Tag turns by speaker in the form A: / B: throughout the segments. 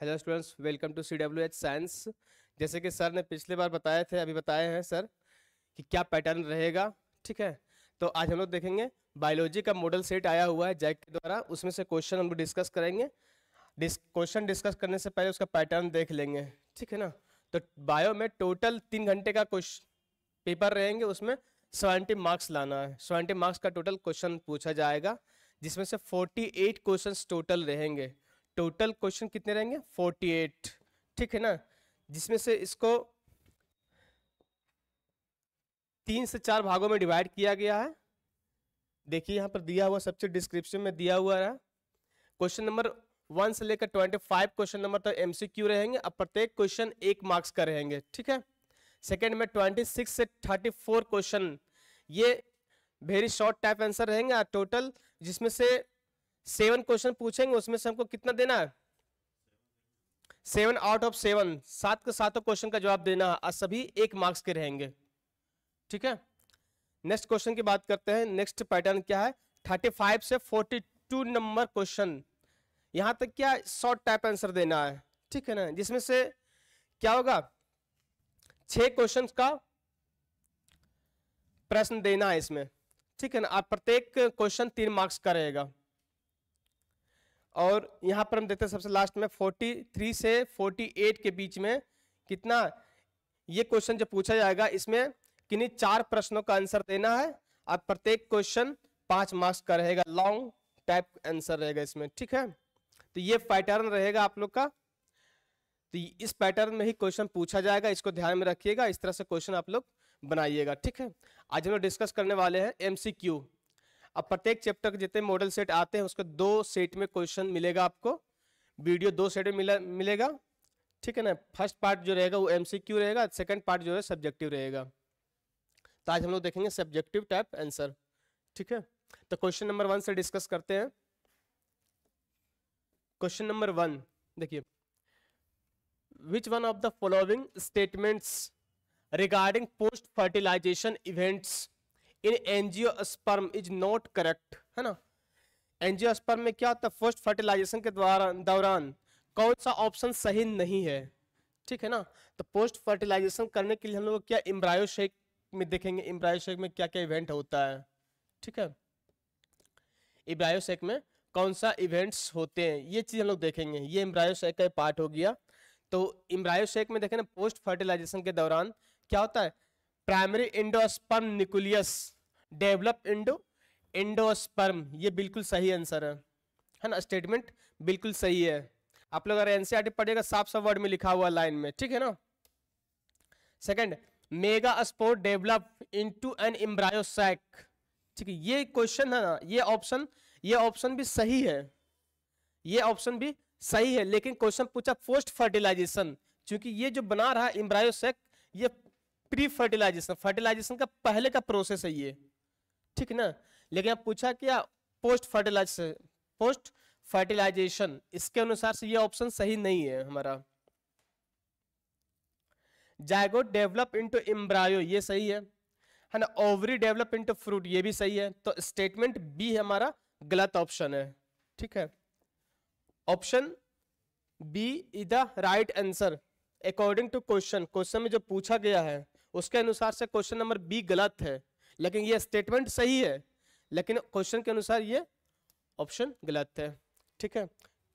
A: Hello students, welcome to CWH science. जैसे कि sir ने पिछले बार बताए थे, अभी बताए हैं सर कि क्या पैटर्न रहेगा। ठीक है, तो आज हम लोग देखेंगे बायोलॉजी का मॉडल सेट आया हुआ है जैक के द्वारा, उसमें से क्वेश्चन हम लोग डिस्कस करेंगे। क्वेश्चन डिस्कस करने से पहले उसका पैटर्न देख लेंगे। ठीक है ना। तो बायो में टोटल 3 घंटे का क्वेश्चन पेपर रहेंगे, उसमें 70 मार्क्स लाना है। 70 मार्क्स का टोटल क्वेश्चन पूछा जाएगा, जिसमें से 48 क्वेश्चंस टोटल रहेंगे। टोटल क्वेश्चन कितने रहेंगे? 48। ठीक है ना, जिसमें से इसको 3 से 4 भागों में डिवाइड किया गया है। देखिए यहाँ पर दिया हुआ, सबसे डिस्क्रिप्शन में दिया हुआ है। क्वेश्चन नंबर 1 से लेकर 25 क्वेश्चन नंबर तक MCQ रहेंगे। अब प्रत्येक क्वेश्चन 1 मार्क्स का रहेंगे। ठीक है। सेकेंड में 26 से 34 क्वेश्चन, ये वेरी शॉर्ट टाइप आंसर रहेंगे टोटल, जिसमें से 7 क्वेश्चन पूछेंगे, उसमें से हमको कितना देना है? 7 आउट ऑफ 7, 7 के 7 क्वेश्चन का जवाब देना है और सभी 1 मार्क्स के रहेंगे। ठीक है। नेक्स्ट क्वेश्चन की बात करते हैं। नेक्स्ट पैटर्न क्या है? 35 से 42 नंबर क्वेश्चन, यहां तक क्या शॉर्ट टाइप आंसर देना है। ठीक है ना, जिसमें से क्या होगा, 6 क्वेश्चन का प्रश्न देना है इसमें। ठीक है ना, आप प्रत्येक क्वेश्चन 3 मार्क्स का रहेगा। और यहां पर हम देखते हैं सबसे लास्ट में 43 से 48 के बीच में कितना, ये क्वेश्चन जो पूछा जाएगा इसमें किन्हीं 4 प्रश्नों का आंसर देना है और प्रत्येक क्वेश्चन 5 मार्क्स का रहेगा। लॉन्ग टाइप आंसर रहेगा इसमें। ठीक है, तो ये पैटर्न रहेगा आप लोग का। तो इस पैटर्न में ही क्वेश्चन पूछा जाएगा, इसको ध्यान में रखिएगा। इस तरह से क्वेश्चन आप लोग बनाइएगा। ठीक है, आज हम लोग डिस्कस करने वाले हैं MCQ। अब प्रत्येक चैप्टर के जितने मॉडल सेट आते हैं उसके 2 सेट में क्वेश्चन मिलेगा आपको। वीडियो 2 सेट में मिलेगा। ठीक है ना। फर्स्ट पार्ट जो रहेगा वो MCQ रहेगा, सेकंड पार्ट जो है सब्जेक्टिव रहेगा। तो आज हम लोग देखेंगे सब्जेक्टिव टाइप आंसर। ठीक है, तो क्वेश्चन नंबर 1 से डिस्कस करते हैं। क्वेश्चन नंबर 1 देखिए, which one of the following statements regarding post fertilization events in angiosperm is not correct? है ना। एंजियोस्पर्म में क्या होता है? पोस्ट फर्टिलाइजेशन के दौरान कौन सा ऑप्शन सही नहीं है? ठीक है ना। तो पोस्ट फर्टिलाइजेशन करने के लिए हम लोग क्या एम्ब्रायो शेक में देखेंगे, एम्ब्रायो शेक में क्या क्या इवेंट होता है। ठीक है, एम्ब्रायो शेक में कौन सा इवेंट्स होते हैं, ये चीज हम लोग देखेंगे। ये एम्ब्रायो शेक का पार्ट हो गया। तो एम्ब्रायो शेक में देखें ना, पोस्ट फर्टिलाइजेशन के दौरान क्या होता है? Primary endosperm nucleus develop into endosperm, ये बिल्कुल सही आंसर है ना। स्टेटमेंट बिल्कुल सही है। आप लोग अगर NCERT पढ़ेगा, साफ साफ वर्ड में लिखा हुआ लाइन में। ठीक है ना। Second, megaspore develop into an embryo sac. ठीक है, ये क्वेश्चन है ना, ये ऑप्शन भी सही है, ये ऑप्शन भी सही है। लेकिन क्वेश्चन पूछा पोस्ट फर्टिलाइजेशन, क्योंकि ये जो बना रहा है एम्ब्रायो सैक, ये प्री फर्टिलाइजेशन, फर्टिलाइजेशन का पहले का प्रोसेस है ये। ठीक है ना। लेकिन अब पूछा क्या पोस्ट फर्टिलाइजेशन, इसके अनुसार से ये ऑप्शन सही नहीं है हमारा। जायगोट डेवलप इनटू एम्ब्रायो, ये सही है ना। ओवरी डेवलप इनटू फ्रूट, ये भी सही है। तो स्टेटमेंट बी हमारा गलत ऑप्शन है। ठीक है, option B is the right answer according to question. Question में जो पूछा गया है उसके अनुसार से क्वेश्चन नंबर बी गलत है, लेकिन ये स्टेटमेंट सही है, लेकिन क्वेश्चन के अनुसार ये ऑप्शन गलत है। ठीक है,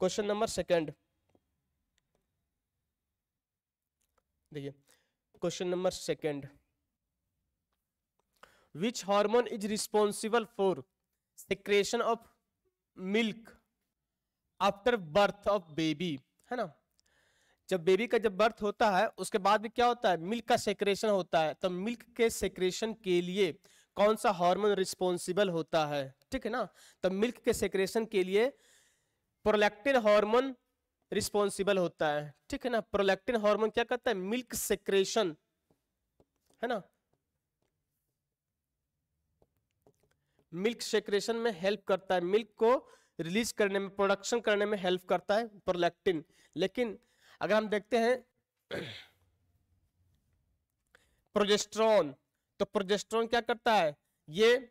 A: क्वेश्चन नंबर सेकंड देखिए। Question number second, which hormone is responsible for secretion of milk after birth of baby? है ना, जब बेबी का जब बर्थ होता है उसके बाद भी क्या होता है? मिल्क का सेक्रेशन होता है। तो मिल्क के सेक्रेशन के लिए कौन सा हार्मोन रिस्पॉन्सिबल होता है? ठीक है ना। तो मिल्क के सेक्रेशन के लिए प्रोलैक्टिन हार्मोन रिस्पॉन्सिबल होता है। ठीक है ना। प्रोलैक्टिन हार्मोन क्या करता है? मिल्क सेक्रेशन, है ना, मिल्क सेक्रेशन में हेल्प करता है, मिल्क को रिलीज करने में, प्रोडक्शन करने में हेल्प करता है प्रोलैक्टिन। लेकिन अगर हम देखते हैं प्रोजेस्टेरॉन, तो प्रोजेस्टेरॉन क्या करता है? ये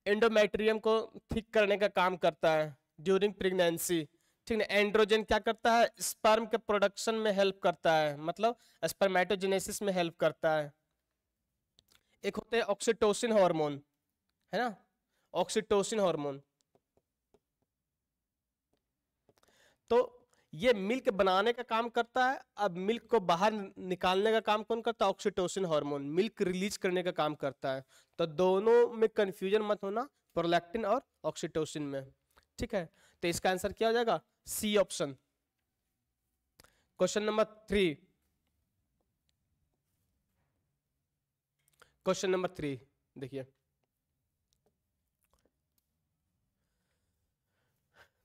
A: एंडोमेट्रियम को थिक करने का काम करता है ड्यूरिंग प्रेगनेंसी। ठीक है। एंड्रोजन क्या करता है, स्पर्म के प्रोडक्शन में हेल्प करता है, मतलब स्पर्मेटोजेनेसिस में हेल्प करता है। एक होते हैं ऑक्सीटोसिन हार्मोन, है ना, ऑक्सीटोसिन हार्मोन। तो ये मिल्क बनाने का काम करता है। अब मिल्क को बाहर निकालने का काम कौन करता है, ऑक्सीटोसिन हार्मोन। मिल्क रिलीज करने का काम करता है। तो दोनों में कंफ्यूजन मत होना, प्रोलैक्टिन और ऑक्सीटोसिन में, ठीक है। तो इसका आंसर क्या हो जाएगा, C option. Question number 3, question number 3 देखिए,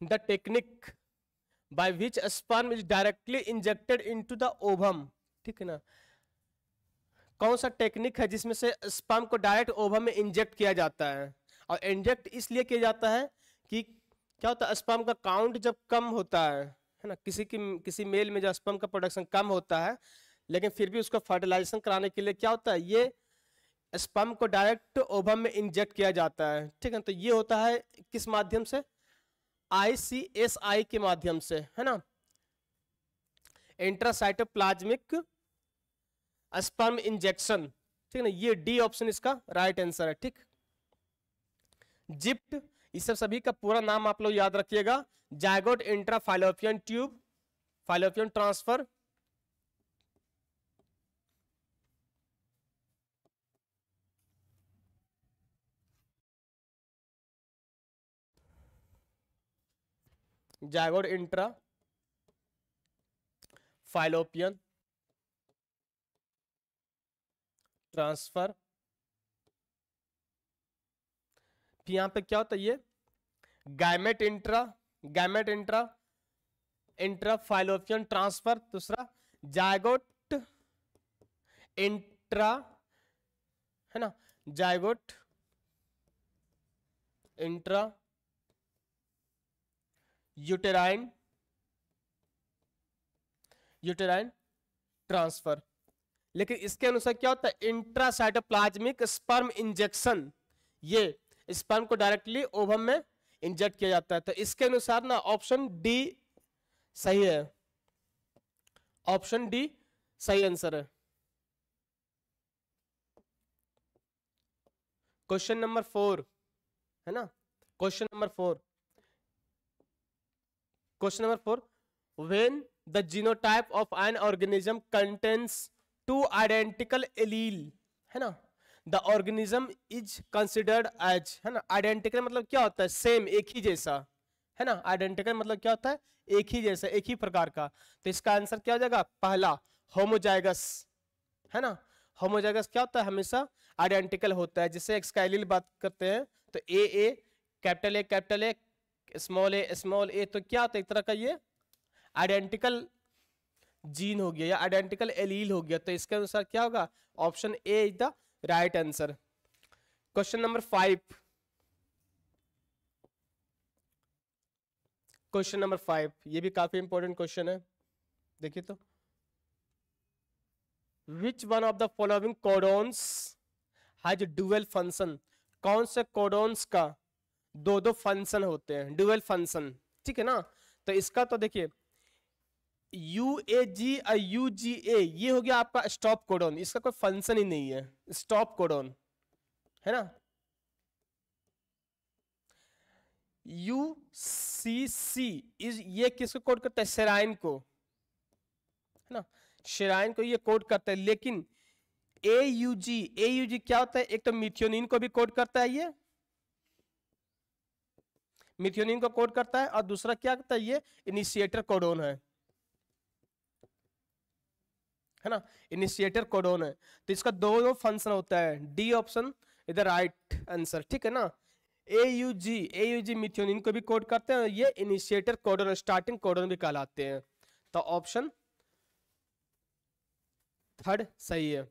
A: the technique by which sperm is directly injected into the ovum, ठीक है ना। कौन सा टेक्निक है जिसमें से स्पर्म को डायरेक्ट ओवम में इंजेक्ट किया जाता है। और इंजेक्ट इसलिए किया जाता है कि क्या होता है, स्पर्म का काउंट जब कम होता है ना, किसी मेल में जब स्पर्म का प्रोडक्शन कम होता है, लेकिन फिर भी उसको फर्टिलाइजेशन कराने के लिए क्या होता है, ये स्पर्म को डायरेक्ट ओवम में इंजेक्ट किया जाता है, ठीक है। तो ये होता है किस माध्यम से, ICSI के माध्यम से, है ना, इंट्रासाइटोप्लाज्मिक स्पर्म इंजेक्शन, ठीक है ना। ये डी ऑप्शन इसका राइट आंसर है, ठीक। जिप्ट, इस सब सभी का पूरा नाम आप लोग याद रखिएगा, zygote intra fallopian tube, fallopian transfer, zygote intra fallopian transfer. फिर यहां पे क्या होता है, ये gamete intra intra fallopian transfer, दूसरा जायगोट इंट्रा, है ना, जायगोट इंट्रा यूटेराइन ट्रांसफर। लेकिन इसके अनुसार क्या होता है, इंट्रासाइटोप्लाज्मिक स्पर्म इंजेक्शन, ये स्पर्म को डायरेक्टली ओवम में इंजेक्ट किया जाता है। तो इसके अनुसार ना ऑप्शन डी सही है, ऑप्शन डी सही आंसर है। क्वेश्चन नंबर 4, है ना, question number 4, question number 4, when the genotype of an organism contains two identical allele, है ना, the organism is considered as, है ना, आइडेंटिकल मतलब क्या होता है, सेम, एक ही जैसा, है ना, आइडेंटिकल मतलब क्या होता है, एक ही जैसा, एक ही प्रकार का। तो इसका आंसर क्या हो जाएगा, पहला होमोजाइगस, है ना। होमोजाइगस क्या होता है, हमेशा आइडेंटिकल होता है। जैसे एक्सकाइलिल बात करते हैं तो ए कैपिटल ए स्मॉल ए, तो क्या होता है, एक तरह का ये आइडेंटिकल जीन हो गया या आइडेंटिकल एलील हो गया। तो इसके अनुसार क्या होगा, option A is the right answer. Question number 5, question number 5 ये भी काफी इंपॉर्टेंट क्वेश्चन है, देखिए तो, विच one of the following codons has dual function, कौन से कोडोन्स का दो फंक्शन होते हैं, डुअल फंक्शन, ठीक है ना। तो इसका तो देखिए UAG और UGA ये हो गया आपका स्टॉप कोडोन, इसका कोई फंक्शन ही नहीं है, स्टॉप कोडोन, है ना। UCC इज ये किसको कोड करता है, सेराइन को, है ना, शेराइन को ये कोड करता है। लेकिन AUG क्या होता है, एक तो मिथियोनिन को भी कोड करता है, ये मिथियोनिन को कोड करता है, और दूसरा क्या करता है, ये इनिशिएटर कोडोन है ना, इनिशिएटर कोडोन है। तो इसका दोनों फंक्शन होता है, D option is the right answer, ठीक है ना। AUG मिथियोनिन को भी कोड करते हैं, और ये इनिशिएटर कोडोन, स्टार्टिंग कोडोन भी कहलाते हैं। तो ऑप्शन थर्ड सही है।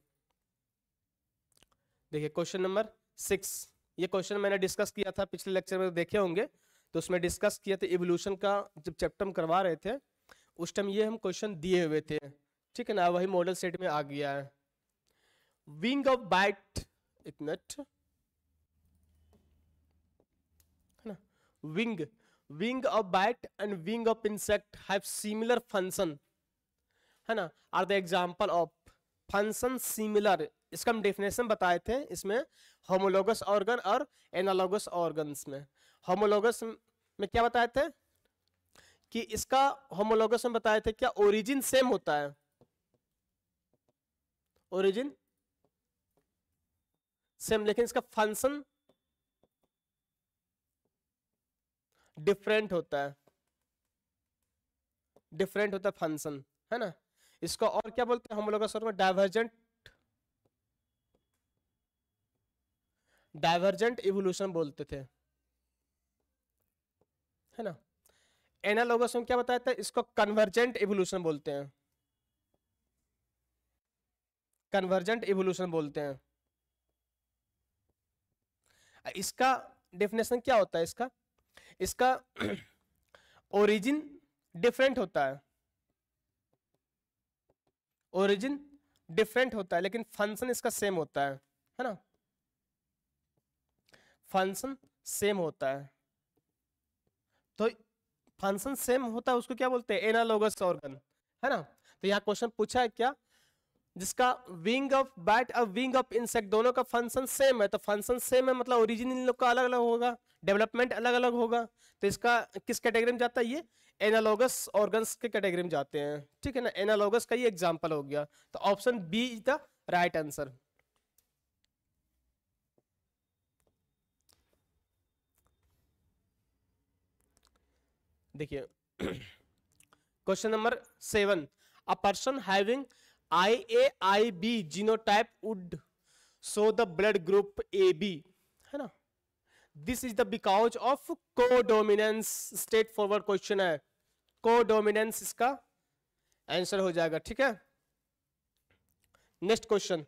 A: देखिए क्वेश्चन नंबर 6, ये क्वेश्चन मैंने डिस्कस किया था पिछले लेक्चर में, देखे होंगे, तो उसमें डिस्कस किया था इवोल्यूशन का, जब चैप्टर हम करवा रहे थे उस टाइम ये हम क्वेश्चन दिए हुए थे, ठीक है ना, वही मॉडल सेट में आ गया है। विंग ऑफ बाइट, एक मिनट, है ना, wing wing of bat and wing of insect have similar function, है ना, are the example of function similar. इसका हम डेफिनेशन बताए थे इसमें होमोलोगस ऑर्गन और एनालोगस ऑर्गन्स में। होमोलोगस में क्या बताए थे कि इसका होमोलोगस में बताए थे क्या, ओरिजिन सेम होता है, ओरिजिन सेम, लेकिन इसका फंक्शन डिफरेंट होता है, डिफरेंट होता है फंक्शन, है ना। इसको और क्या बोलते हैं homologous organ, divergent, divergent evolution बोलते थे, है ना। एनालोगस में क्या बताया था, इसको कन्वर्जेंट इवोल्यूशन बोलते हैं, कन्वर्जेंट इवोल्यूशन बोलते हैं। इसका डेफिनेशन क्या होता है इसका, इसका ओरिजिन डिफरेंट होता है, ओरिजिन डिफरेंट होता है, लेकिन फंक्शन इसका सेम होता है ना, फंक्शन सेम होता है। तो फंक्शन सेम होता है उसको क्या बोलते हैं, एनालोगस ऑर्गन, है ना। तो यहाँ क्वेश्चन पूछा है क्या, जिसका विंग ऑफ बैट और विंग ऑफ इंसेक्ट दोनों का फंक्शन सेम है, तो फंक्शन सेम है मतलब ओरिजिन इन लोग का अलग अलग होगा, डेवलपमेंट अलग अलग होगा, तो इसका किस कैटेगरी में जाता है, ये एनालोगस ऑर्गन्स के कैटेगरी में जाते हैं, ठीक है ना। एनालोगस का ये एग्जांपल हो गया, तो option B is the right answer. देखिए question number 7, a person having IAIB genotype would show the blood group AB, है ना। This is the because of codominance, straight forward question है, कोडोमिनेंस इसका आंसर हो जाएगा, ठीक है। Next question,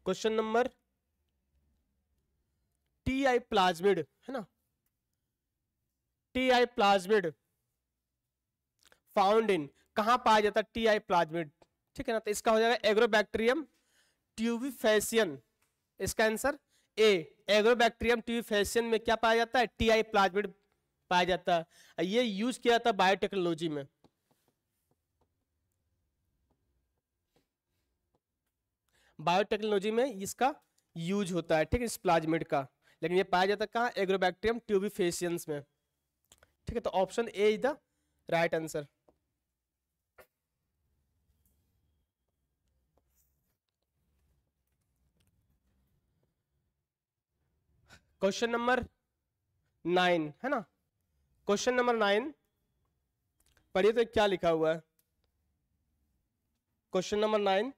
A: question number TI plasmid, है ना, TI प्लाज्मिड फाउंड इन, कहां पाया जाता है TI प्लाज्मिड, ठीक है ना। तो इसका हो जाएगा एग्रोबैक्टीरियम ट्यूबिफेसियन, इसका आंसर ए, एग्रोबैक्टीरियम ट्यूबिफेसियन में क्या पाया जाता है, TI प्लाज्मिड पाया जाता है। ये यूज किया जाता है बायोटेक्नोलॉजी में, बायोटेक्नोलॉजी में इसका यूज होता है, ठीक है, इस प्लाज्मिड का, लेकिन ये पाया जाता है कहाँ, एग्रोबैक्टीरियम ट्यूबिफेसियंस में, ठीक है। तो option A is the right answer. Question number 9, है ना, क्वेश्चन नंबर 9 पढ़िए तो क्या लिखा हुआ है, क्वेश्चन नंबर 9,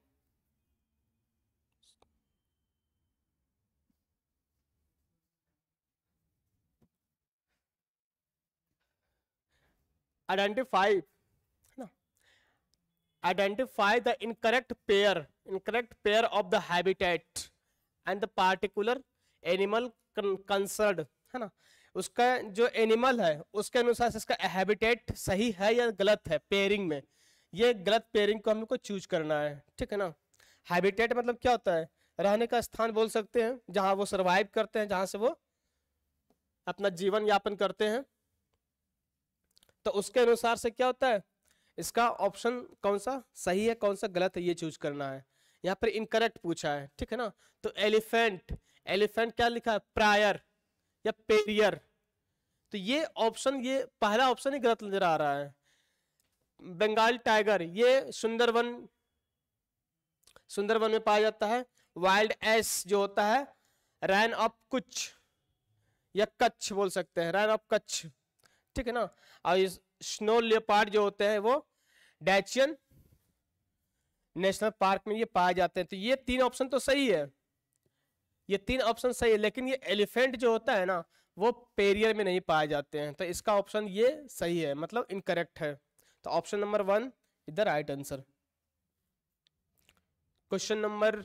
A: आइडेंटिफाई, है ना, identify the incorrect pair of the habitat and the particular animal concerned, है ना। उसका जो एनिमल है उसके अनुसार से इसका हैबिटेट सही है या गलत है पेयरिंग में, ये गलत पेयरिंग को हम लोग को चूज करना है, ठीक है ना। हैबिटेट मतलब क्या होता है, रहने का स्थान बोल सकते हैं, जहां वो सरवाइव करते हैं, जहां से वो अपना जीवन यापन करते हैं। तो उसके अनुसार से क्या होता है, इसका ऑप्शन कौन सा सही है कौन सा गलत है ये चूज करना है। यहाँ पर इनकरेक्ट पूछा है, ठीक है ना। तो एलिफेंट, एलिफेंट क्या लिखा है, प्रायर या पेरियर, तो ये ऑप्शन, ये पहला ऑप्शन ही गलत नजर आ रहा है। बंगाल टाइगर ये सुंदरवन, सुंदरवन में पाया जाता है। वाइल्ड एस जो होता है, रैन ऑफ कुछ या कच्छ बोल सकते हैं, रैन ऑफ कच्छ, ठीक है ना। और स्नो लेपर्ड जो होते हैं वो डैचियन नेशनल पार्क में ये पाए जाते हैं। तो ये तीन ऑप्शन तो सही है, ये तीन ऑप्शन सही है, लेकिन ये एलिफेंट जो होता है ना वो पेरियर में नहीं पाए जाते हैं, तो इसका ऑप्शन ये सही है, मतलब इनकरेक्ट है। तो option number 1 is the right answer. Question number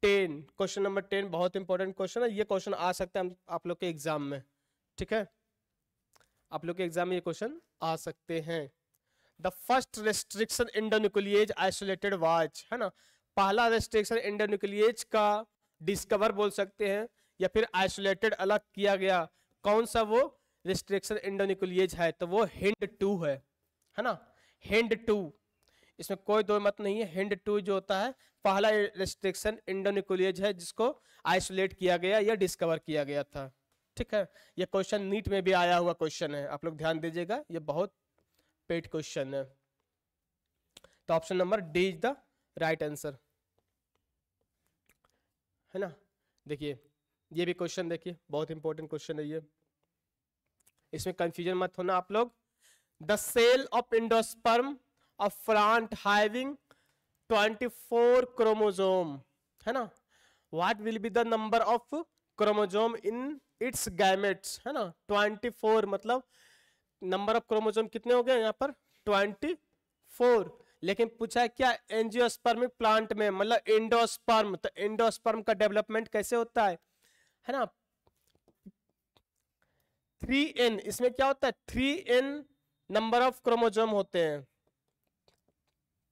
A: 10, question number 10 बहुत इंपॉर्टेंट क्वेश्चन है, ये क्वेश्चन आ सकता है आप लोग के एग्जाम में, ठीक है, आप लोग के एग्जाम में ये क्वेश्चन आ सकते हैं। The first restriction in the nuclease isolated was, है ना, पहला रेस्ट्रिक्शन एंडोन्यूक्लिएज का डिस्कवर बोल सकते हैं, या फिर आइसोलेटेड अलग किया गया, कौन सा वो रेस्ट्रिक्शन एंडोन्यूक्लिएज है, तो वो HIND2 है ना, HIND2, इसमें कोई दो मत नहीं है। HIND2 जो होता है पहला रेस्ट्रिक्शन एंडोन्यूक्लिएज है जिसको आइसोलेट किया गया या डिस्कवर किया गया था। ठीक है, ये क्वेश्चन नीट में भी आया हुआ क्वेश्चन है, आप लोग ध्यान दीजिएगा, ये बहुत पेड क्वेश्चन है। तो option number D is the right answer, है ना। देखिए ये भी क्वेश्चन देखिए, बहुत इंपॉर्टेंट क्वेश्चन है ये, इसमें कंफ्यूजन मत होना आप लोग। The cell of endosperm of plant having 24 chromosome, है ना, what will be the number of chromosome in its gametes, है ना। 24 मतलब नंबर ऑफ क्रोमोसोम कितने हो गए यहाँ पर 24, लेकिन पूछा है क्या एंजियोस्पर्मिक प्लांट में, मतलब एंडोस्पर्म, तो एंडोस्पर्म का डेवलपमेंट कैसे होता है ना। 3n, इसमें क्या होता है 3n नंबर ऑफ क्रोमोसोम होते हैं,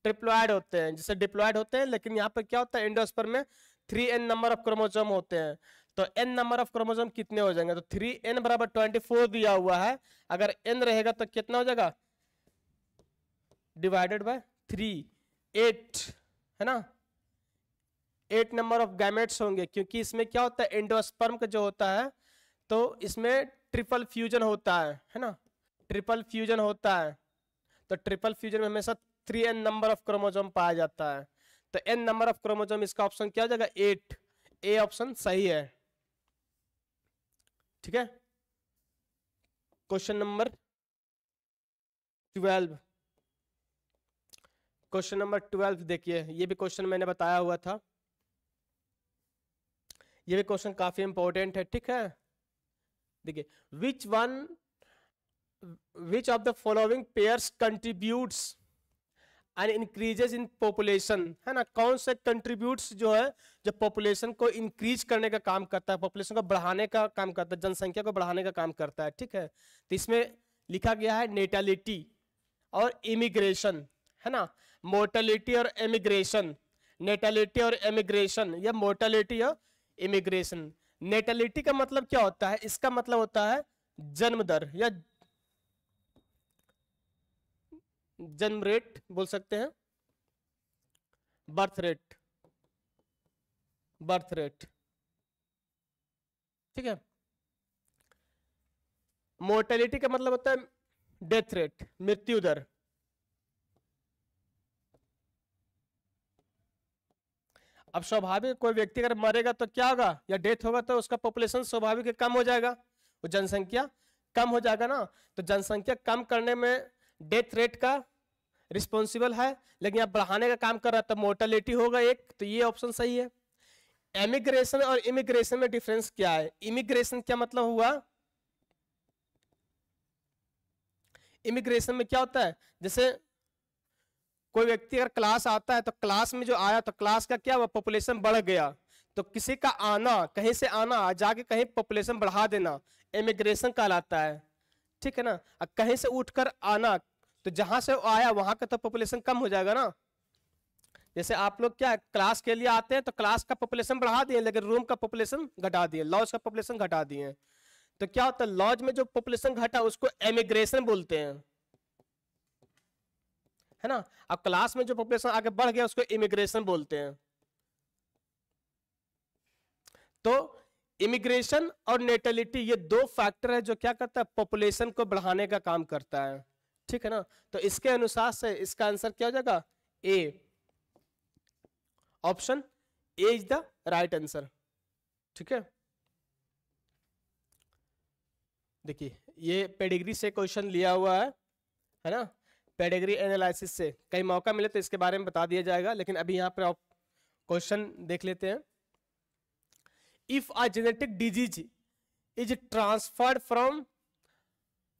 A: ट्रिप्लॉइड होते हैं, जैसे डिप्लॉइड होते हैं, लेकिन यहाँ पर क्या होता है एंडोस्पर्म में 3n नंबर ऑफ क्रोमोसोम होते हैं। तो n नंबर ऑफ क्रोमोसोम कितने हो जाएंगे, तो 3n बराबर 24 दिया हुआ है, अगर n रहेगा तो कितना हो जाएगा डिवाइडेड बाय 3, 8, है ना, 8 नंबर ऑफ गैमेट्स होंगे, क्योंकि इसमें क्या होता है एंडोस्पर्म का जो होता है तो इसमें ट्रिपल फ्यूजन होता है ना, ट्रिपल फ्यूजन होता है, तो ट्रिपल फ्यूजन में हमेशा 3n नंबर ऑफ क्रोमोसोम पाया जाता है, तो n नंबर ऑफ क्रोमोसोम, इसका ऑप्शन क्या हो जाएगा 8, ए ऑप्शन सही है। ठीक है, क्वेश्चन नंबर 12, क्वेश्चन नंबर 12 देखिए, ये भी क्वेश्चन मैंने बताया हुआ था, ये भी क्वेश्चन काफी इंपॉर्टेंट है। ठीक है, देखिए which of the following pairs contributes and increases in population, है ना, कौन से कंट्रीब्यूट्स जो है जो पॉपुलेशन को इंक्रीज करने का काम करता है, पॉपुलेशन को बढ़ाने का काम करता है, जनसंख्या को बढ़ाने का काम करता है। ठीक है, तो इसमें लिखा गया है नेटालिटी और इमिग्रेशन, है ना, मोर्टेलिटी और इमिग्रेशन, नेटालिटी और इमिग्रेशन, या मोर्टेलिटी और इमिग्रेशन। नेटालिटी का मतलब क्या होता है, इसका मतलब होता है जन्म दर या जन्म रेट बोल सकते हैं, बर्थ रेट, बर्थ रेट। ठीक है, मोर्टेलिटी का मतलब होता है डेथ रेट, मृत्यु दर। अब स्वाभाविक कोई व्यक्ति अगर मरेगा तो क्या होगा, या डेथ होगा तो उसका पॉपुलेशन स्वाभाविक कम हो जाएगा, वो जनसंख्या कम हो जाएगा ना, तो जनसंख्या कम करने में डेथ रेट का रिस्पॉन्सिबल है, लेकिन आप बढ़ाने का काम कर रहा है तो मोर्टेलिटी होगा एक, तो ये ऑप्शन सही है। एमिग्रेशन और इमिग्रेशन में डिफरेंस क्या है, इमिग्रेशन क्या मतलब हुआ, इमिग्रेशन में क्या होता है, जैसे कोई व्यक्ति अगर क्लास आता है तो क्लास में जो आया तो क्लास का क्या हुआ पॉपुलेशन बढ़ गया, तो किसी का आना, कहीं से आना जाके कहीं पॉपुलेशन बढ़ा देना इमिग्रेशन कहलाता है। ठीक है ना, कहीं से उठकर आना, तो जहां से आया वहां का तो पॉपुलेशन कम हो जाएगा ना। जैसे आप लोग क्या क्लास के लिए आते हैं तो क्लास का पॉपुलेशन बढ़ा दिए, लेकिन रूम का पॉपुलेशन घटा दिए, लॉज का पॉपुलेशन घटा दिए, तो क्या होता है लॉज में जो पॉपुलेशन घटा उसको एमिग्रेशन बोलते हैं, है ना। अब क्लास में जो पॉपुलेशन आगे बढ़ गया उसको इमिग्रेशन बोलते हैं। तो इमिग्रेशन और नेटेलिटी ये दो फैक्टर है जो क्या करता है पॉपुलेशन को बढ़ाने का काम करता है। ठीक है ना, तो इसके अनुसार से इसका आंसर क्या हो जाएगा A, option A is the right answer. ठीक है, देखिए ये पेडिग्री से क्वेश्चन लिया हुआ है ना, पेडिग्री एनालिसिस से, कहीं मौका मिले तो इसके बारे में बता दिया जाएगा, लेकिन अभी यहाँ पर क्वेश्चन देख लेते हैं। If a genetic disease is transferred from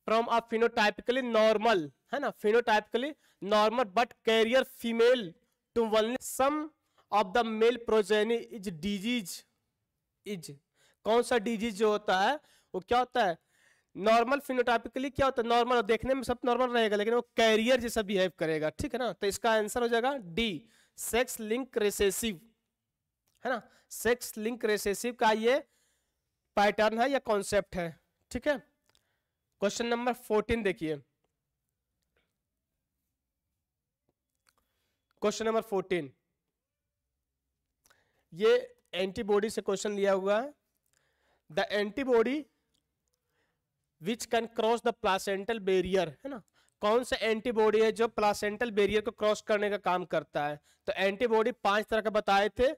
A: a phenotypically normal, है ना, phenotypically normal but carrier female to one some of the male progeny is disease is, कौन सा डिजीज जो होता है वो क्या होता है नॉर्मल, फिनोटाइपिकली क्या होता है नॉर्मल, देखने में सब नॉर्मल रहेगा लेकिन वो कैरियर जैसा बिहेव करेगा। ठीक है ना, तो इसका आंसर हो जाएगा डी, सेक्स लिंक रिसेसिव, है ना, सेक्स लिंक रिसेसिव का ये पैटर्न है या कॉन्सेप्ट है, ठीक है। क्वेश्चन नंबर 14 देखिए, क्वेश्चन नंबर 14 ये एंटीबॉडी से क्वेश्चन लिया हुआ है। The antibody which can cross the placental barrier, है ना, कौन सा एंटीबॉडी है जो प्लासेंटल बैरियर को क्रॉस करने का काम करता है। तो एंटीबॉडी 5 तरह का बताए थे, है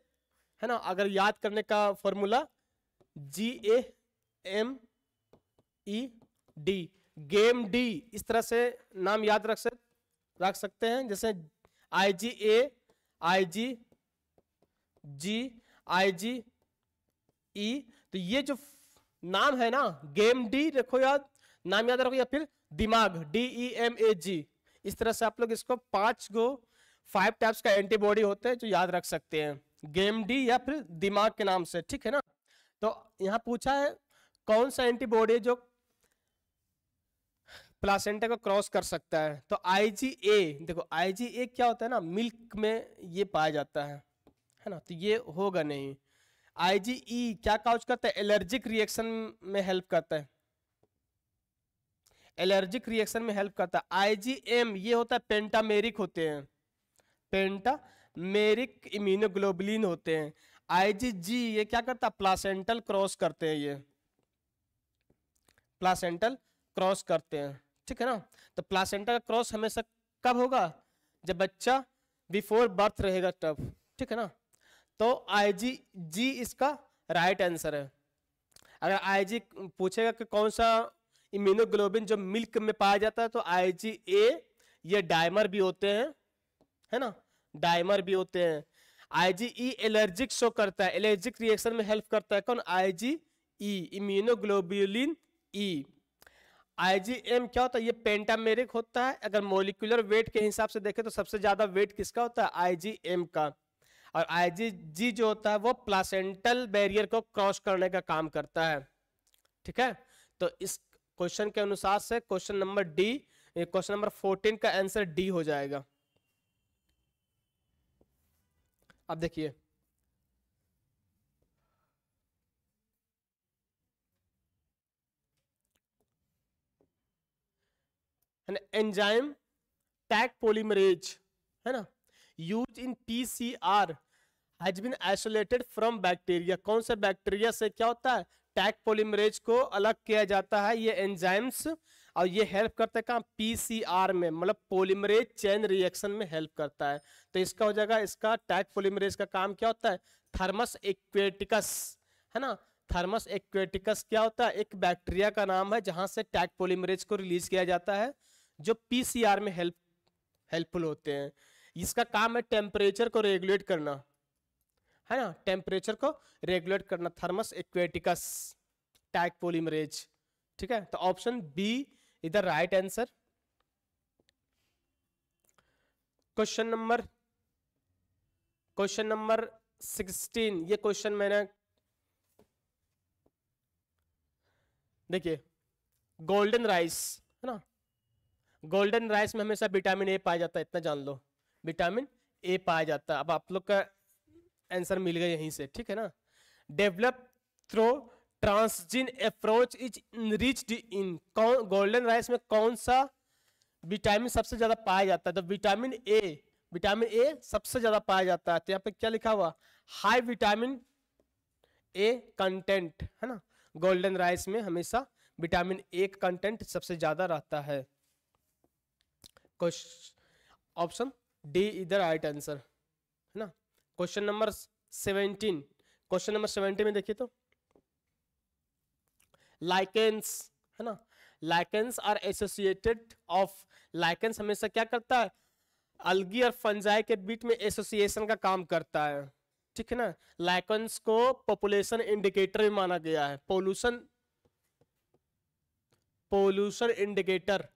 A: ना, अगर याद करने का फॉर्मूला GAMED, गेम डी, इस तरह से नाम याद रख सकते हैं, जैसे IgA, IgG, IgE। तो ये जो नाम है ना, गेम डी रखो याद, नाम याद रखो, या फिर दिमाग DEMAG, इस तरह से आप लोग इसको 5 टाइप्स का एंटीबॉडी होते हैं जो याद रख सकते हैं, गेम डी या फिर दिमाग के नाम से, ठीक है ना। तो यहां पूछा है कौन सा एंटीबॉडी जो प्लासेंटा को क्रॉस कर सकता है। तो IgA, देखो IgA क्या होता है ना, मिल्क में ये पाया जाता है ना, तो ये होगा नहीं। IgE क्या काउज करता है, एलर्जिक रिएक्शन में हेल्प करता है, एलर्जिक रिएक्शन में हेल्प करता है। IgM ये होता है पेंटामेरिक होते हैं, पेंटामेरिक इम्यूनोग्लोबुलिन होते हैं। IgG ये क्या करता है, प्लासेंटल क्रॉस करते हैं, ये प्लासेंटल क्रॉस करते हैं, ठीक है ना। तो प्लासेंटा का क्रॉस हमेशा कब होगा, जब बच्चा बिफोर बर्थ रहेगा तब, ठीक है ना। तो IgG इसका राइट आंसर है। अगर IG पूछेगा कि कौन सा इम्यूनोग्लोबिन जो मिल्क में पाया जाता है, तो IgA ये डायमर भी होते हैं, है ना, डायमर भी होते हैं। IgE एलर्जिक शो करता है, एलर्जिक रिएक्शन में हेल्प करता है, कौन, IgE इम्यूनोग्लोबुलिन E। IgM क्या होता है, ये पेंटामेरिक होता है। अगर मोलिकुलर वेट के हिसाब से देखें तो सबसे ज्यादा वेट किसका होता है, IgM का। और IgG जो होता है वो प्लासेंटल बैरियर को क्रॉस करने का काम करता है, ठीक है। तो इस क्वेश्चन के अनुसार से question number D, question number 14 का आंसर डी हो जाएगा। अब देखिए, एंजाइम टैग पॉलीमरेज, है ना, use in PCR has been isolated from bacteria. कौन से बैक्टीरिया से क्या होता है, टैग पॉलीमरेज को अलग किया जाता है, ये एंजाइम्स, और ये हेल्प करता है कहाँ, PCR में, मतलब पॉलीमरेज चेन रिएक्शन में हेल्प करता है। तो इसका हो जाएगा, इसका टैग पॉलीमरेज का काम क्या होता है, थर्मस एक्वेटिकस, है ना। थर्मस एक्वेटिकस क्या होता है, एक बैक्टीरिया का नाम है जहां से टैग पॉलीमरेज को रिलीज किया जाता है, जो PCR में हेल्पफुल होते हैं। इसका काम है टेम्परेचर को रेगुलेट करना, है ना, टेम्परेचर को रेगुलेट करना, थर्मस एक्वेटिकस टैग पॉलीमरेज, ठीक है। तो option B is the right answer. Question number 16, ये क्वेश्चन मैंने, देखिए, गोल्डन राइस, है ना, गोल्डन राइस में हमेशा विटामिन ए पाया जाता है, इतना जान लो, विटामिन ए पाया जाता है। अब आप लोग का आंसर मिल गया यहीं से, ठीक है ना। Develop through transgene approach is riched in, कौन, गोल्डन राइस में कौन सा विटामिन सबसे ज्यादा पाया जाता है, तो विटामिन ए सबसे ज्यादा पाया जाता है। तो यहाँ पे क्या लिखा हुआ, हाई विटामिन ए कंटेंट, है ना, गोल्डन राइस में हमेशा विटामिन ए कंटेंट सबसे ज्यादा रहता है। Option D is the right answer, है ना। क्वेश्चन नंबर 17, क्वेश्चन नंबर 17 में देखिए तो, लाइकेंस, है ना, lichens are associated of, lichens हमेशा क्या करता है, अलगी और फंजाई के बीच में एसोसिएशन का काम करता है, ठीक है ना। लाइकेंस को पॉपुलेशन इंडिकेटर भी माना गया है, पोल्यूशन इंडिकेटर,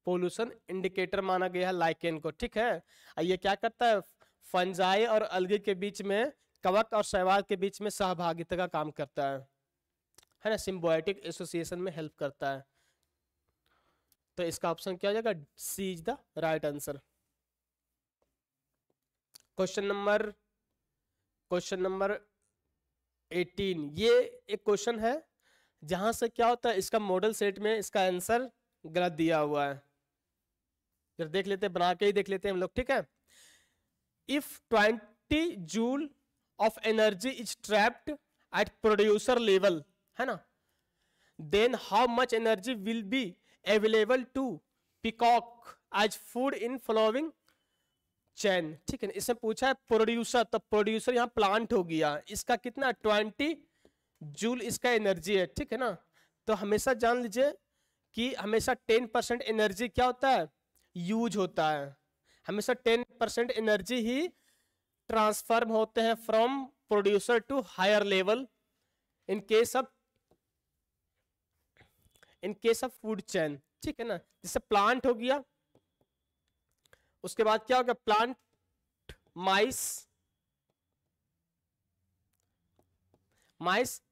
A: पोल्यूशन इंडिकेटर माना गया है लाइकेन को, ठीक है। ये क्या करता है, फंजाई और अलगी के बीच में, कवक और शैवाल के बीच में सहभागिता का काम करता है ना, सिम्बायोटिक एसोसिएशन में हेल्प करता है। तो इसका ऑप्शन क्या हो जाएगा, C is the right answer. Question number 18, ये एक क्वेश्चन है जहां से क्या होता है, इसका मॉडल सेट में इसका आंसर गलत दिया हुआ है। फिर देख लेते हैं, बना के ही देख लेते हैं हम लोग, ठीक है। If 20 joule of energy is trapped at producer level, है ना, then how much energy will be available to peacock as food in following chain, ठीक है। इसमें पूछा है प्रोड्यूसर, तो प्रोड्यूसर यहाँ प्लांट हो गया, इसका कितना 20 जूल इसका एनर्जी है, ठीक है ना। तो हमेशा जान लीजिए कि हमेशा 10% एनर्जी क्या होता है, यूज होता है। हमेशा 10% एनर्जी ही ट्रांसफर होते हैं from producer to higher level in case of food chain, ठीक है ना। जैसे प्लांट हो गया, उसके बाद क्या होगा, प्लांट, माइस,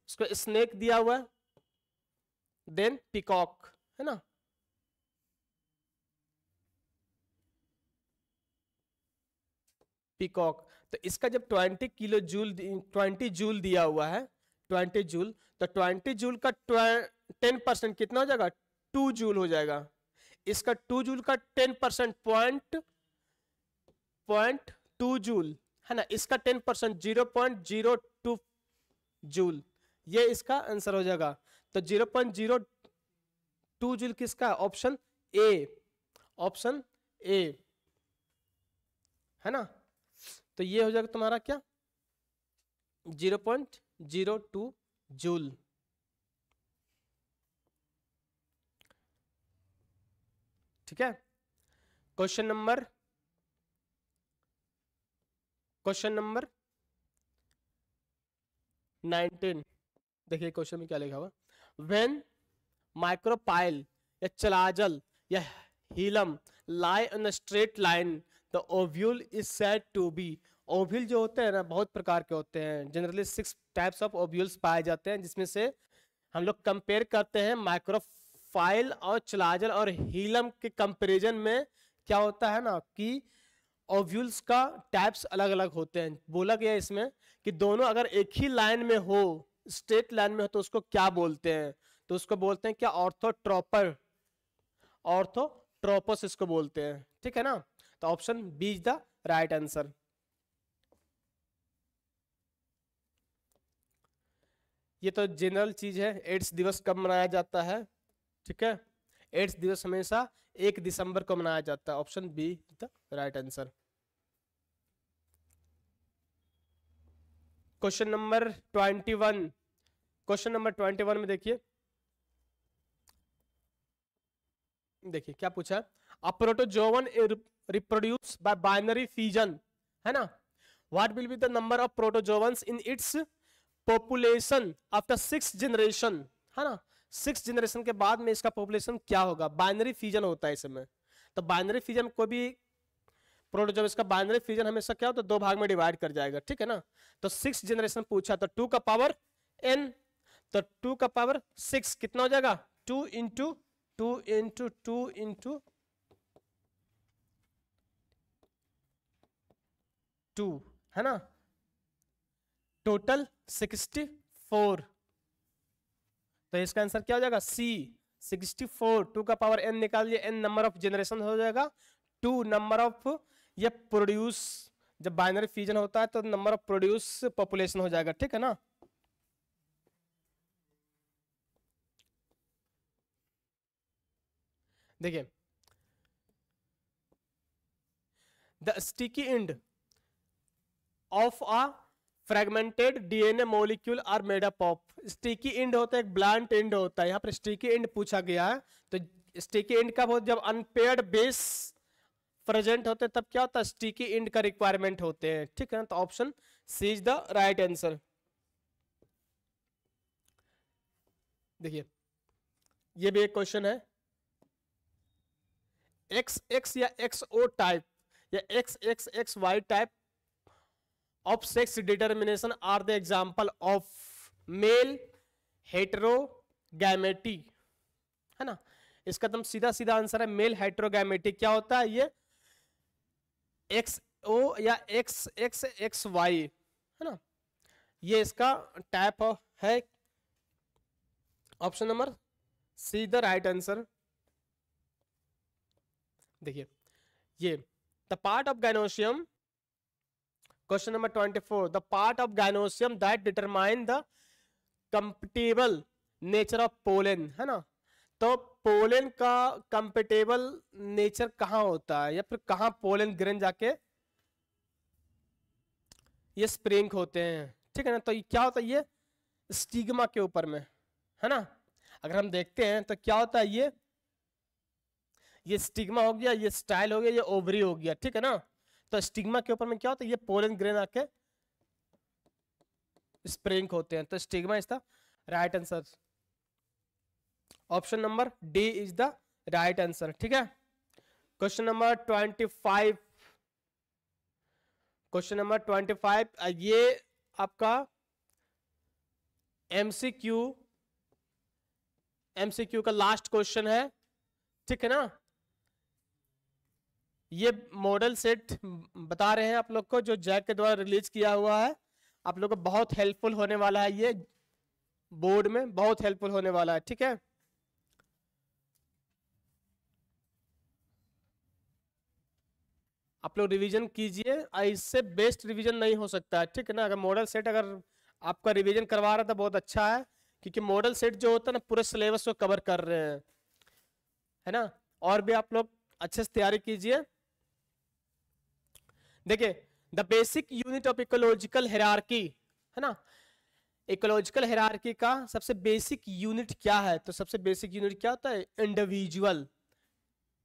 A: उसको स्नेक दिया हुआ है, देन पिकॉक, है ना। पिकॉक, तो इसका जब 20 जूल दिया हुआ है, 20 जूल, तो 20 जूल का 10% कितना हो जाएगा, 2 जूल हो जाएगा। इसका 2 जूल का 10% 0.2 जूल, है ना। इसका 10% 0.02 जूल, ये इसका आंसर हो जाएगा। तो 0.02 जूल किसका, ऑप्शन ए, है ना। तो ये हो जाएगा तुम्हारा क्या, 0.02 जूल। ठीक है। क्वेश्चन नंबर 19, देखिए क्वेश्चन में क्या लिखा हुआ, व्हेन माइक्रोपाइल या चलाजल या hilum lie on a straight line the ovule is said to be. Ovule जो होते हैं ना, बहुत प्रकार के होते हैं, जनरली 6 टाइप्स ऑफ ओव्यूल्स पाए जाते हैं, जिसमें से हम लोग कंपेयर करते हैं माइक्रोफाइल और चलाजल और हीलम के कंपैरिजन में। क्या होता है ना कि ओव्यूल्स का टाइप्स अलग अलग होते हैं। बोला गया इसमें कि दोनों अगर एक ही लाइन में हो, स्ट्रेट लाइन में हो, तो उसको क्या बोलते हैं, तो उसको बोलते हैं क्या, ऑर्थोट्रोपस इसको बोलते हैं, ठीक है ना। तो option B is the right answer. ये तो जनरल चीज है, एड्स दिवस कब मनाया जाता है, ठीक है। एड्स दिवस हमेशा 1 दिसंबर को मनाया जाता है, option B is the right answer. Question number 21 में देखिए क्या पूछा है, a protozoan reproduce by binary fission, है ना। What will be the number of protozoans in its population after 6 generation, है ना। 6 जनरेशन के बाद में इसका पॉपुलेशन क्या होगा, बाइनरी फिजन होता है इसमें। तो बाइनरी फिजन को भी प्रोटोजोवा, इसका बाइनरी फिजन हमेशा क्या होता है, 2 भाग में डिवाइड कर जाएगा, ठीक है ना। तो 6 जनरेशन पूछा, तो 2 का पावर n, तो 2 का पावर 6 कितना हो जाएगा, 2 इंटू 2 इंटू 2 इंटू 2, है ना, टोटल 64। तो इसका आंसर क्या हो जाएगा, सी 64। 2 का पावर n निकालिए, n नंबर ऑफ जनरेशन हो जाएगा, 2 नंबर ऑफ ये प्रोड्यूस, जब बाइनरी फ्यूजन होता है तो नंबर ऑफ प्रोड्यूस पॉपुलेशन हो जाएगा, ठीक है ना। देखिए the sticky end of a fragmented DNA molecule are made up of. Sticky end होता है, एक ब्लंट एंड होता है, यहाँ पर स्टिकी एंड पूछा गया है। तो स्टिकी एंड कब होता है, जब अनपेयर्ड बेस प्रेजेंट होते हैं, तब क्या होता है, स्टिकी एंड का रिक्वायरमेंट होते हैं, ठीक है ना। तो option C is the right answer. देखिए ये भी एक क्वेश्चन है, XX या XO टाइप या XXXY type of sex determination are the example of male heterogamety, है ना। इसका एकदम सीधा सीधा आंसर है मेल हेटेरोगैमेटी। क्या होता है ये? एक्स ओ या एक्स एक्स एक्स वाई, है ना, ये इसका टाइप है। Option number see the right answer. देखिए ये the part of gynoecium, question number 24, the part of gynoecium that determine the compatible nature of pollen, है ना, तो पोलन का कंपेटेबल नेचर कहाँ होता है या फिर कहाँ पोलन ग्रेन जाके ये स्प्रिंग होते हैं, ठीक है ना। तो ये क्या होता है? ये स्टिग्मा के ऊपर में, है ना। अगर हम देखते हैं तो क्या होता है, ये स्टिग्मा हो गया, ये स्टाइल हो गया, ये ओवरी हो गया, ठीक है ना। तो स्टिग्मा के ऊपर में क्या होता है? ये पोलन ग्रेन आके स्प्रिंग होते हैं। तो stigma is the right answer. Option number D is the right answer, ठीक है। क्वेश्चन नंबर 25, क्वेश्चन नंबर 25, ये आपका एमसीक्यू का लास्ट क्वेश्चन है, ठीक है ना। ये मॉडल सेट बता रहे हैं आप लोग को, जो जैक के द्वारा रिलीज किया हुआ है। आप लोग को बहुत हेल्पफुल होने वाला है, ये बोर्ड में बहुत हेल्पफुल होने वाला है, ठीक है। आप लोग रिवीजन कीजिए, इससे बेस्ट रिवीजन नहीं हो सकता है, ठीक है ना। अगर मॉडल सेट अगर आपका रिवीजन करवा रहा था बहुत अच्छा है, क्योंकि मॉडल सेट जो होता है ना पूरे सिलेबस को कवर कर रहे हैं, है ना। और भी आप लोग अच्छे से तैयारी कीजिए। देखिए the basic unit of ecological hierarchy, है ना, इकोलॉजिकल हायरार्की का सबसे बेसिक यूनिट क्या है? तो सबसे बेसिक यूनिट क्या होता है? इंडिविजुअल।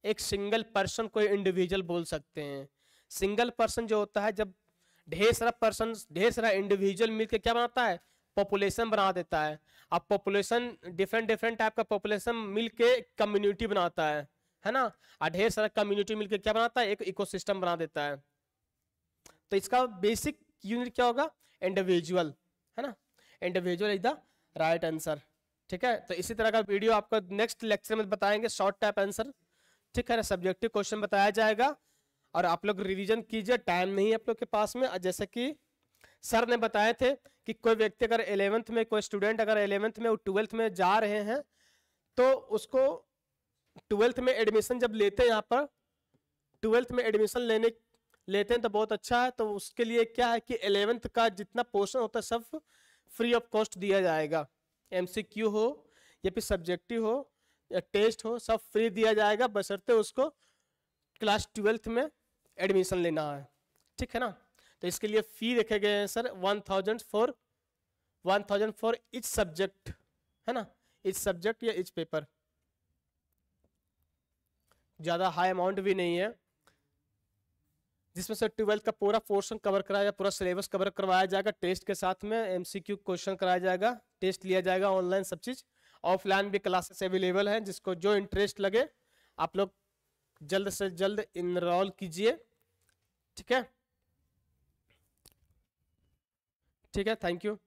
A: एक सिंगल पर्सन को इंडिविजुअल बोल सकते हैं। सिंगल पर्सन जो होता है, जब ढेर सारा पर्सन, ढेर सारा इंडिविजुअल मिलकर क्या बनाता है? पॉपुलेशन बना देता है। अब पॉपुलेशन डिफरेंट डिफरेंट टाइप का पॉपुलेशन मिलके कम्युनिटी बनाता है ना। और ढेर सारा कम्युनिटी मिलके क्या बनाता है? एक इकोसिस्टम बना देता है। तो इसका बेसिक यूनिट क्या होगा? इंडिविजुअल, है ना। Individual is the right answer, ठीक है। तो इसी तरह का वीडियो आपको नेक्स्ट लेक्चर में बताएंगे, शॉर्ट टाइप आंसर, ठीक है ना। सब्जेक्टिव क्वेश्चन बताया जाएगा और आप लोग रिवीजन कीजिए, टाइम नहीं है आप लोग के पास में। जैसे कि सर ने बताए थे कि कोई व्यक्ति अगर 11th में, कोई स्टूडेंट अगर 11th में और 12th में जा रहे हैं, तो उसको 12th में एडमिशन जब लेते हैं, यहाँ पर 12th में एडमिशन लेते हैं तो बहुत अच्छा है। तो उसके लिए क्या है कि 11th का जितना पोर्शन होता है सब फ्री ऑफ कॉस्ट दिया जाएगा। MCQ हो या फिर सब्जेक्टिव हो या टेस्ट हो, सब फ्री दिया जाएगा, बशर्ते उसको क्लास 12th में एडमिशन लेना है, ठीक है ना। तो इसके लिए फी रखे गए हैं सर 1000 फॉर इच सब्जेक्ट, है ना, इच सब्जेक्ट या इच पेपर। ज़्यादा हाई अमाउंट भी नहीं है, जिसमें से 12th का पूरा पोर्शन कवर कराया, पूरा सिलेबस कवर करवाया जाएगा। टेस्ट के साथ में MCQ क्वेश्चन कराया जाएगा, टेस्ट लिया जाएगा, ऑनलाइन सब चीज़। ऑफलाइन भी क्लासेस अवेलेबल हैं, जिसको जो इंटरेस्ट लगे आप लोग जल्द से जल्द इनरोल कीजिए, ठीक है। ठीक है, थैंक यू।